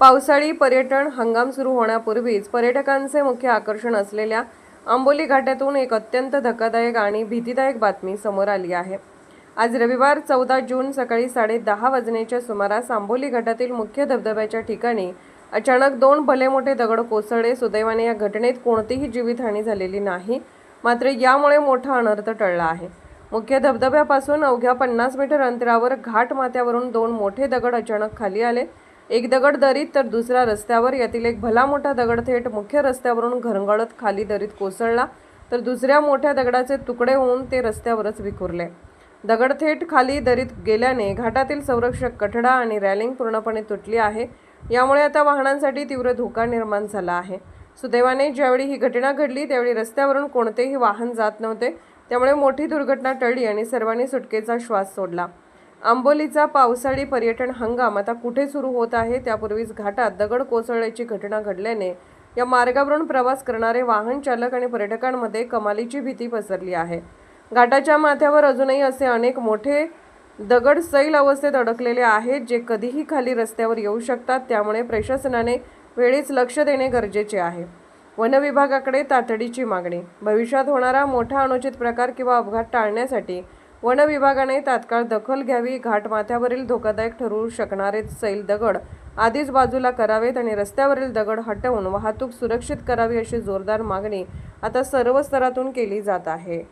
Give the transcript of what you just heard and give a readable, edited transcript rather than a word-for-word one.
पावसाळी पर्यटन हंगाम सुरू होण्यापूर्वीच पर्यटकांचे मुख्य आकर्षण असलेल्या आंबोली घाटातून एक अत्यंत धक्कादायक आणि भीतीदायक बातमी समोर आली आहे। आज रविवार 14 जून सकाळी 10:30 वाजण्याच्या सुमारास आंबोली घाटातील मुख्य धबधब्याच्या ठिकाणी अचानक 2 भले मोठे दगड कोसळले। सुदैवाने या घटनेत कोणतीही जीवितहानी झालेली नाही, मात्र यामुळे मोठा अनर्थ टळला आहे। मुख्य धबधब्यापासून अवघ्या 50 मीटर अंतरावर घाट माथ्यावरून 2 मोठे दगड अचानक खाली आले। एक दगड दरीत तर दुसरा रस्त्यावर। यातील एक भला मोठा दगड थेट मुख्य रस्त्यावरून घरंगळत खाली दरीत कोसळला, तर दुसऱ्या मोठ्या दगडाचे तुकडे होऊन ते रस्त्यावरच विखुरले। दगड थेट खाली दरीत गेल्याने घाटातील संरक्षक कठडा आणि रॅलिंग पूर्णपणे तुटली आहे। यामुळे आता वाहनांसाठी तीव्र धोका निर्माण झाला आहे। सुदैवाने ज्यावेळी ही घटना घडली त्यावेळी रस्त्यावरून कोणतेही वाहन जात नव्हते, त्यामुळे मोठी दुर्घटना टळली आणि सर्वांनी सुटकेचा श्वास सोडला। आंबोलीचा पावसाळी पर्यटन हंगाम आता कुठे सुरू होत आहे त्यापूर्वीच घाटात दगड कोसळल्याची घटना घडल्याने या मार्गावरून प्रवास करणारे वाहन चालक आणि पर्यटकांमध्ये कमालीची भीती पसरली आहे। घाटाच्या माथ्यावर अजूनही असे अनेक मोठे दगड सैल अवस्थेत अडकलेले आहेत, जे कधीही खाली रस्त्यावर येऊ शकतात। त्यामुळे प्रशासनाने वेळीच लक्ष देणे गरजेचे आहे। वन विभागाकडे तातडीची मागणी। भविष्यात होणारा मोठा अनुचित प्रकार किंवा अपघात टाळण्यासाठी वन विभागाने तात्काळ दखल घ्यावी। घाट माथ्यावरील धोकादायक ठरू शकणारे सैल दगड आधीच बाजूला करावेत आणि रस्त्यावरील दगड हटवून वाहतूक सुरक्षित करावी, अशी जोरदार मागणी आता सर्व स्तरातून केली जात आहे।